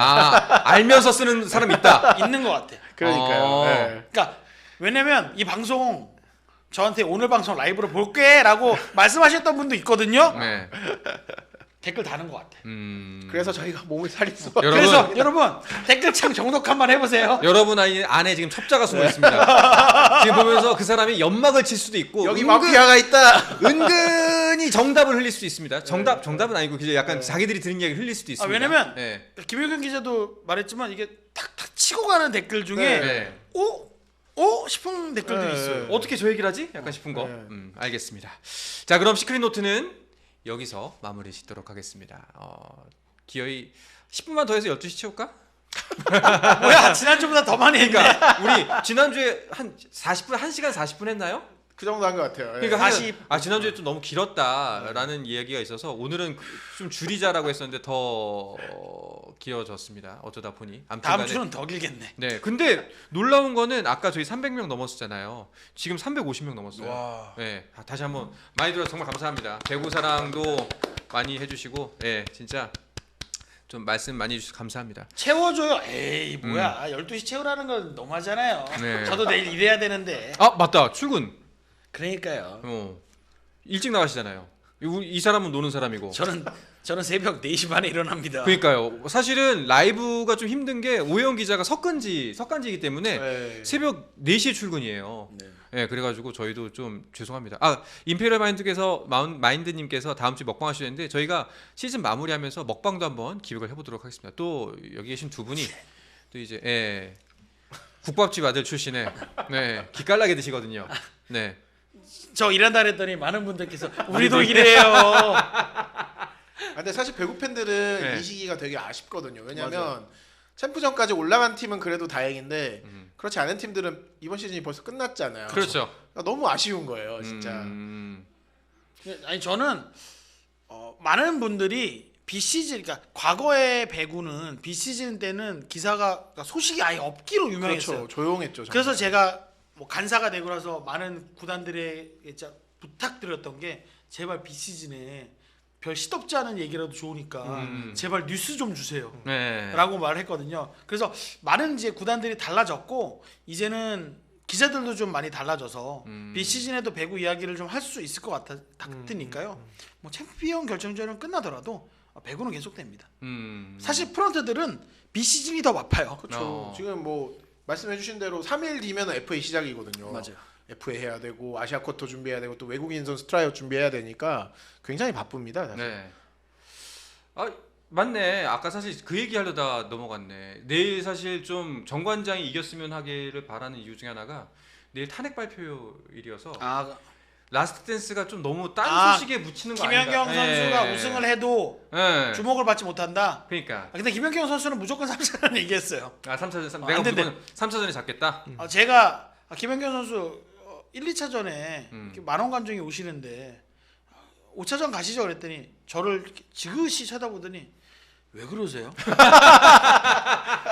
알면서 쓰는 사람 있다. 있는 것 같아요. 그러니까요. 네. 그러니까 왜냐면 이 방송 저한테 오늘 방송 라이브로 볼게라고 말씀하셨던 분도 있거든요. 네. 댓글 다는 것 같아요. 그래서 저희가 몸을 살릴 수. 그래서 여러분 댓글창 정독 한번 해보세요. 여러분 안에 지금 첩자가 숨어 있습니다. 지금 보면서 그 사람이 연막을 칠 수도 있고 여기 마피아가 있다. 은근히 정답을 흘릴 수도 있습니다. 정답은 아니고 그냥 약간 자기들이 들은 이야기 흘릴 수도 있습니다. 왜냐면 네. 김효경 기자도 말했지만 이게 탁탁 치고 가는 댓글 중에 네. 싶은 댓글들이 네. 있어요. 어떻게 저 얘기를 하지? 약간 싶은 거. 네. 알겠습니다. 자, 그럼 시크릿 노트는 여기서 마무리 짓도록 하겠습니다. 기어이 10분만 더 해서 12시 채울까? 뭐야 지난주보다 더 많이 했네. 그러니까 우리 지난주에 한 40분, 1시간 40분 했나요? 그 정도 한 것 같아요. 예. 그러니까 40. 지난주에 좀 너무 길었다라는 이야기가 있어서 오늘은 좀 줄이자라고 했었는데 더 길어졌습니다. 어쩌다 보니. 아무튼 다음 간에. 주는 더 길겠네. 네. 근데 놀라운 거는 아까 저희 300명 넘었었잖아요. 지금 350명 넘었어요. 와. 네. 다시 한번 많이 들어서 정말 감사합니다. 배구 사랑도 많이 해주시고, 네, 진짜 좀 말씀 많이 해주셔서 감사합니다. 채워줘요. 에이 뭐야 12시 채우라는 건 너무하잖아요. 네. 저도 내일 일해야 되는데. 아, 맞다. 출근. 그러니까요. 일찍 나가시잖아요. 이 사람은 노는 사람이고. 저는 새벽 4시 반에 일어납니다. 그러니까요. 사실은 라이브가 좀 힘든 게 오해영 기자가 석간지이기 때문에 네. 새벽 4시에 출근이에요. 네. 네, 그래가지고 저희도 좀 죄송합니다. 임페리얼 마인드님께서 다음 주에 먹방 하시는데 저희가 시즌 마무리하면서 먹방도 한번 기획을 해보도록 하겠습니다. 또 여기 계신 두 분이 또 이제 국밥집 아들 출신의 기깔나게 드시거든요. 네. 저 일한다 그랬더니 많은 분들께서 우리도 일해요. 근데 사실 배구 팬들은 네. 이 시기가 되게 아쉽거든요. 왜냐면 챔프전까지 올라간 팀은 그래도 다행인데 그렇지 않은 팀들은 이번 시즌이 벌써 끝났잖아요. 그렇죠. 그러니까 너무 아쉬운 거예요, 진짜. 아니 저는 많은 분들이 비시즌 그러니까 과거의 배구는 비시즌 때는 기사가 그러니까 소식이 아예 없기로 유명했어요. 그렇죠. 조용했죠. 정말. 그래서 제가 뭐 간사가 되고 나서 많은 구단들에게 진짜 부탁드렸던 게 제발 비시즌에 별 시덥지 않은 얘기라도 좋으니까 제발 뉴스 좀 주세요. 네. 라고 말을 했거든요. 그래서 많은 이제 구단들이 달라졌고 이제는 기자들도 좀 많이 달라져서 비시즌에도 배구 이야기를 좀 할 수 있을 것 같으니까요. 뭐 챔피언 결정전은 끝나더라도 배구는 계속됩니다. 사실 프런트들은 비시즌이 더 바빠요. 그렇죠. 지금 뭐 말씀해주신 대로 3일 뒤면 FA 시작이거든요. 맞아요. FA 해야 되고 아시아 쿼터 준비해야 되고 또 외국인 선수 트라이아웃 준비해야 되니까 굉장히 바쁩니다. 사실. 네. 맞네. 아까 사실 그 얘기하려다 넘어갔네. 내일 사실 좀 정관장이 이겼으면 하기를 바라는 이유 중에 하나가 내일 탄핵 발표일이어서 라스트 댄스가 좀 너무 딴 소식에 묻히는 거 아닌가. 김연경 선수가 우승을 해도 주목을 받지 못한다. 그러니까. 근데 김연경 선수는 무조건 3차전 얘기했어요. 3차전 안 된대. 내가 3차전에 잡겠다. 제가 김연경 선수 1, 2차전에 만원 관중이 오시는데 5차전 가시죠 그랬더니 저를 이렇게 지그시 쳐다보더니 왜 그러세요?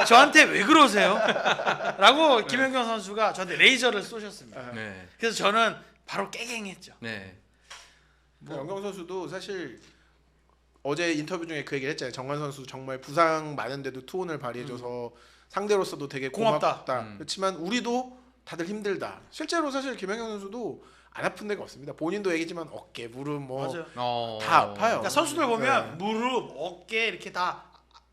저한테 왜 그러세요? 라고 김연경 선수가 저한테 레이저를 쏘셨습니다. 네. 그래서 저는 바로 깨갱했죠. 네. 연경 선수도 사실 어제 인터뷰 중에 그 얘기를 했잖아요. 정관 선수 정말 부상 많은데도 투혼을 발휘해줘서 상대로서도 되게 고맙다. 그렇지만 우리도 다들 힘들다. 실제로 사실 김연경 선수도 안 아픈 데가 없습니다. 본인도 얘기지만 어깨, 무릎 뭐 다 아파요. 그러니까 선수들 보면 무릎, 어깨 이렇게 다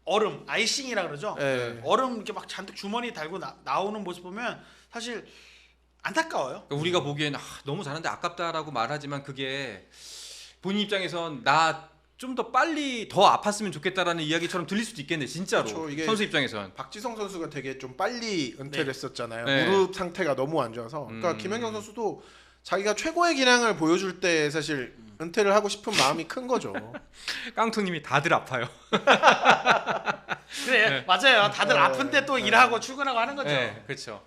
얼음, 아이싱이라 그러죠. 네. 얼음 이렇게 막 잔뜩 주머니 달고 나오는 모습 보면 사실 안타까워요. 그러니까 우리가 보기엔 너무 잘하는데 아깝다라고 말하지만 그게 본인 입장에선 나 좀 더 빨리 더 아팠으면 좋겠다라는 이야기처럼 들릴 수도 있겠네 진짜로. 그렇죠, 이게 선수 입장에선. 박지성 선수가 되게 좀 빨리 은퇴를 했었잖아요. 네. 무릎 상태가 너무 안 좋아서. 그러니까 김연경 선수도 자기가 최고의 기량을 보여줄 때 사실 은퇴를 하고 싶은 마음이 큰 거죠. 깡통님이 다들 아파요. 그래 맞아요. 다들 아픈데 또 일하고 출근하고 하는 거죠. 네, 그렇죠.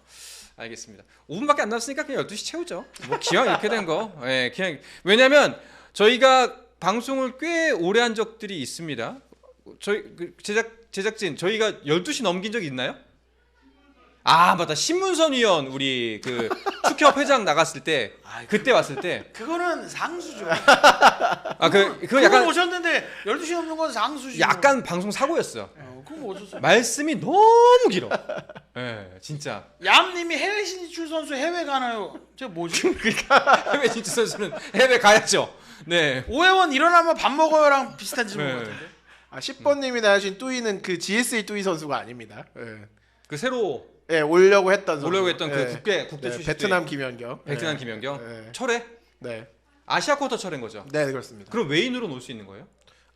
알겠습니다. 5분밖에 안 남았으니까 그냥 12시 채우죠. 뭐 기왕 이렇게 된 거. 네, 그냥 왜냐면 저희가 방송을 꽤 오래 한 적들이 있습니다. 저희 제작진 저희가 12시 넘긴 적이 있나요? 맞다. 신문선 위원 우리 그 축협 회장 나갔을 때 그때 왔을 때 그거는 상수죠. 그거 약간 오셨는데 12시 넘는 건 상수지. 약간 방송 사고였어. 그건 뭐 어쩔 수 없어. 말씀이 너무 길어. 진짜. 얌님이 해외 진출 선수 해외 가나요? 제가 뭐지? 그러니까 해외 진출 선수는 해외 가야죠. 네. 오해원 일어나면 밥 먹어요랑 비슷한 질문 같은데. 10번님이 나신 뚜이는 그 GSA 뚜이 선수가 아닙니다. 그 새로 오려고 했던 그 국대 출신 베트남 김연경. 베트남 김연경. 네. 철회? 네. 아시아 쿼터 철회인 거죠. 네, 그렇습니다. 그럼 외인으로 놓을 수 있는 거예요?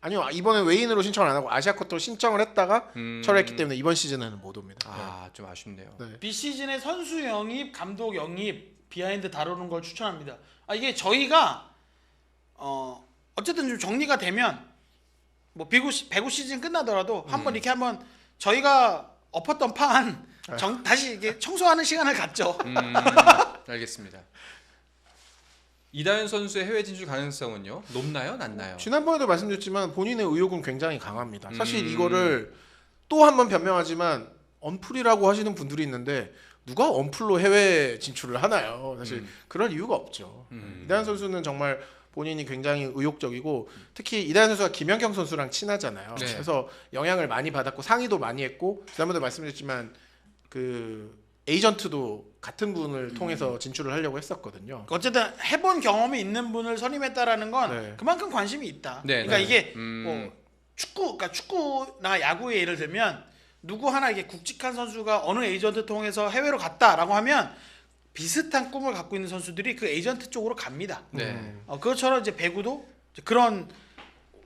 아니요, 이번에 외인으로 신청을 안 하고 아시아컵도 신청을 했다가 철회했기 때문에 이번 시즌에는 못 옵니다. 아, 좀 아쉽네요. 네. 비시즌에 선수 영입, 감독 영입, 비하인드 다루는 걸 추천합니다. 이게 저희가 어쨌든 좀 정리가 되면 뭐 배구 시즌 끝나더라도 한번 이렇게 한번 저희가 엎었던 판 다시 이게 청소하는 시간을 갖죠. 알겠습니다. 이다현 선수의 해외 진출 가능성은요? 높나요? 낮나요? 지난번에도 말씀드렸지만 본인의 의욕은 굉장히 강합니다. 사실 이거를 또 한 번 변명하지만 언플이라고 하시는 분들이 있는데 누가 언플로 해외 진출을 하나요? 사실 그럴 이유가 없죠. 이다현 선수는 정말 본인이 굉장히 의욕적이고 특히 이다현 선수가 김연경 선수랑 친하잖아요. 네. 그래서 영향을 많이 받았고 상의도 많이 했고 지난번에 말씀드렸지만 그 에이전트도 같은 분을 통해서 진출을 하려고 했었거든요. 어쨌든 해본 경험이 있는 분을 선임했다라는 건 네. 그만큼 관심이 있다. 네, 그러니까 네. 이게 뭐 그러니까 축구나 야구에 예를 들면 누구 하나 이게 굵직한 선수가 어느 에이전트 통해서 해외로 갔다라고 하면 비슷한 꿈을 갖고 있는 선수들이 그 에이전트 쪽으로 갑니다. 네. 그것처럼 이제 배구도 이제 그런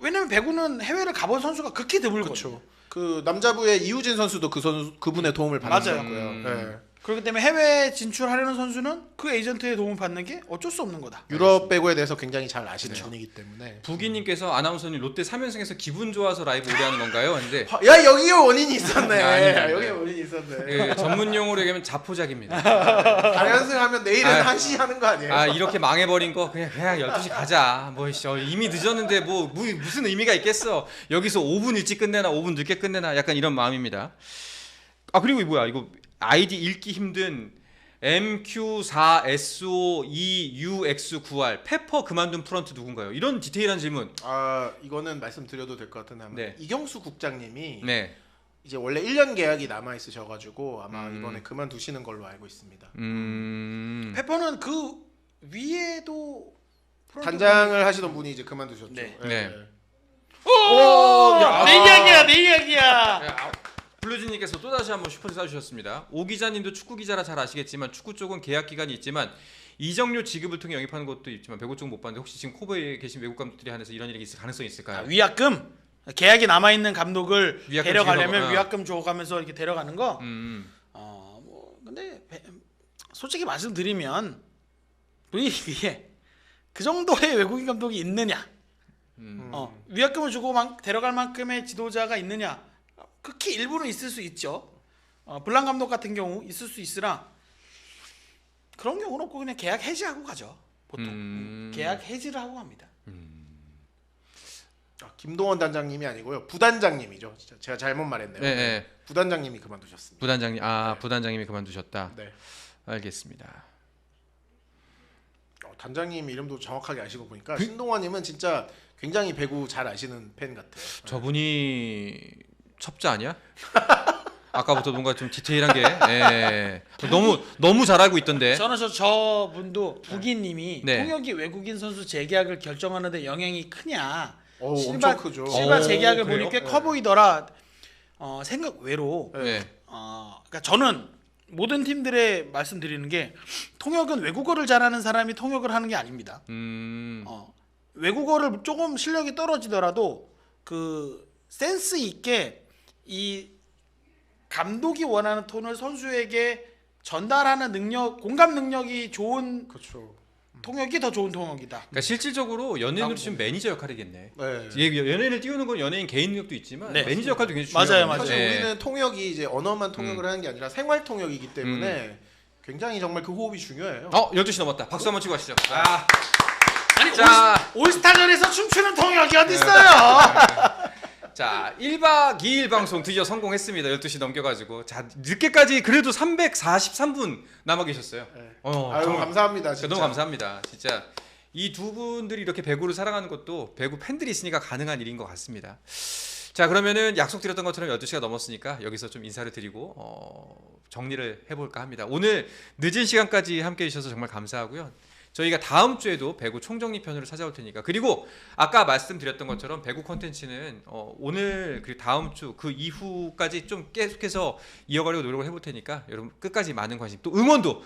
왜냐면 배구는 해외를 가본 선수가 극히 드물거든요. 그렇죠. 그 남자부의 이우진 선수도 그분의 도움을 맞아요. 받았고요. 네. 그렇기 때문에 해외 진출하려는 선수는 그 에이전트의 도움을 받는 게 어쩔 수 없는 거다. 유럽 배구에 대해서 굉장히 잘 아시는 분이기 때문에. 부기님께서 아나운서님 롯데 3연승에서 기분 좋아서 라이브 오래 하는 건가요? 근데 야 여기에 원인이 있었네. 아닙니다. 여기에 원인이 있었네. 그 전문 용어로 얘기하면 자포자기입니다. 다연승하면 내일은 1시 하는 거 아니에요? 아 이렇게 망해버린 거 그냥 12시 가자. 뭐 이미 늦었는데 뭐 무슨 의미가 있겠어. 여기서 5분 일찍 끝내나 5분 늦게 끝내나 약간 이런 마음입니다. 아 그리고 이거 아이디 읽기 힘든 MQ4SO2UX9R 페퍼 그만둔 프런트 누군가요? 이런 디테일한 질문. 아 이거는 말씀드려도 될 것 같은데 아마 네. 이경수 국장님이 네. 이제 원래 1년 계약이 남아 있으셔가지고 아마 이번에 그만두시는 걸로 알고 있습니다. 페퍼는 그 위에도 단장을 하시던 분이 이제 그만두셨죠. 네. 네. 내 이야기야, 내 이야기야. 블루진님께서 또 다시 한번 슈퍼를 쏴주셨습니다. 오 기자님도 축구 기자라 잘 아시겠지만 축구 쪽은 계약 기간이 있지만 이적료 지급을 통해 영입하는 것도 있지만 배구 쪽은 못 봤는데 혹시 지금 코보에 계신 외국 감독들이 한해서 이런 일이 있을 가능성이 있을까요? 위약금 계약이 남아 있는 감독을 위약금 데려가려면 지급하거나. 위약금 줘가면서 이렇게 데려가는 거. 뭐 근데 솔직히 말씀드리면 분위기에 그 정도의 외국인 감독이 있느냐? 위약금을 주고 데려갈 만큼의 지도자가 있느냐? 극히 일부는 있을 수 있죠. 블랑 감독 같은 경우 있을 수 있으나 그런 경우는 없고 그냥 계약 해지하고 가죠. 보통 계약 해지를 하고 갑니다. 김동원 단장님이 아니고요. 부단장님이죠. 제가 잘못 말했네요. 네. 부단장님이 그만두셨습니다. 부단장님 부단장님이 그만두셨다. 네. 알겠습니다. 단장님 이름도 정확하게 아시고 보니까 신동환님은 진짜 굉장히 배구 잘 아시는 팬 같아요. 저분이 첩자 아니야? 아까부터 뭔가 좀 디테일한 게 너무 잘 알고 있던데. 저는 저분도 부기님이 네. 통역이 외국인 선수 재계약을 결정하는데 영향이 크냐? 엄청 크죠. 실바 재계약을 그래요? 보니 꽤 커 보이더라. 생각 외로. 네. 그러니까 저는 모든 팀들에 말씀드리는 게 통역은 외국어를 잘하는 사람이 통역을 하는 게 아닙니다. 외국어를 조금 실력이 떨어지더라도 그 센스 있게 이 감독이 원하는 톤을 선수에게 전달하는 능력, 공감 능력이 좋은 그렇죠. 통역이 더 좋은 통역이다. 그러니까 실질적으로 연예인으로 치면 매니저 역할이겠네. 네. 연예인을 띄우는 건 연예인 개인 능력도 있지만 네. 매니저 역할도 굉장히 맞아요, 중요해요. 맞아요. 사실 우리는 통역이 이제 언어만 통역을 하는 게 아니라 생활 통역이기 때문에 굉장히 정말 그 호흡이 중요해요. 12시 넘었다. 박수 한번 치고 가시죠. 아니 자. 올스타전에서 춤추는 통역이 어디 있어요? 자, 1박 2일 방송 드디어 성공했습니다. 12시 넘겨가지고. 자, 늦게까지 그래도 343분 남아 계셨어요. 네. 정말 감사합니다. 진짜. 너무 감사합니다. 진짜 이 두 분들이 이렇게 배구를 사랑하는 것도 배구 팬들이 있으니까 가능한 일인 것 같습니다. 자, 그러면은 약속드렸던 것처럼 12시가 넘었으니까 여기서 좀 인사를 드리고 정리를 해볼까 합니다. 오늘 늦은 시간까지 함께 해주셔서 정말 감사하고요. 저희가 다음 주에도 배구 총정리 편으로 찾아올 테니까, 그리고 아까 말씀드렸던 것처럼 배구 콘텐츠는 오늘 그리고 다음 주 그 이후까지 좀 계속해서 이어가려고 노력을 해볼 테니까 여러분 끝까지 많은 관심 또 응원도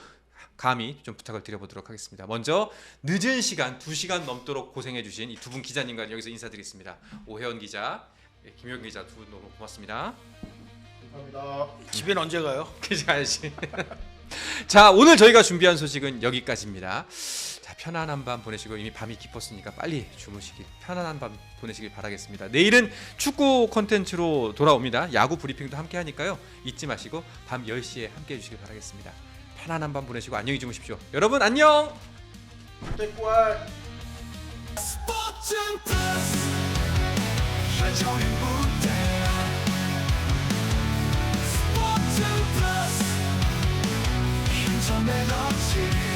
감히 좀 부탁을 드려보도록 하겠습니다. 먼저 늦은 시간 2시간 넘도록 고생해주신 이 두 분 기자님과 여기서 인사드리겠습니다. 오혜원 기자, 김효경 기자 두 분 너무 고맙습니다. 감사합니다. 집엔 언제 가요? 기자야지. 자, 오늘 저희가 준비한 소식은 여기까지입니다. 자, 편안한 밤 보내시고 이미 밤이 깊었으니까 빨리 주무시길 편안한 밤 보내시길 바라겠습니다. 내일은 축구 콘텐츠로 돌아옵니다. 야구 브리핑도 함께 하니까요. 잊지 마시고 밤 10시에 함께 해주시길 바라겠습니다. 편안한 밤 보내시고 안녕히 주무십시오. 여러분 안녕. 롯데골. 스포츠 플러스 한정의 무대 스포츠 플러스 인터넷 없이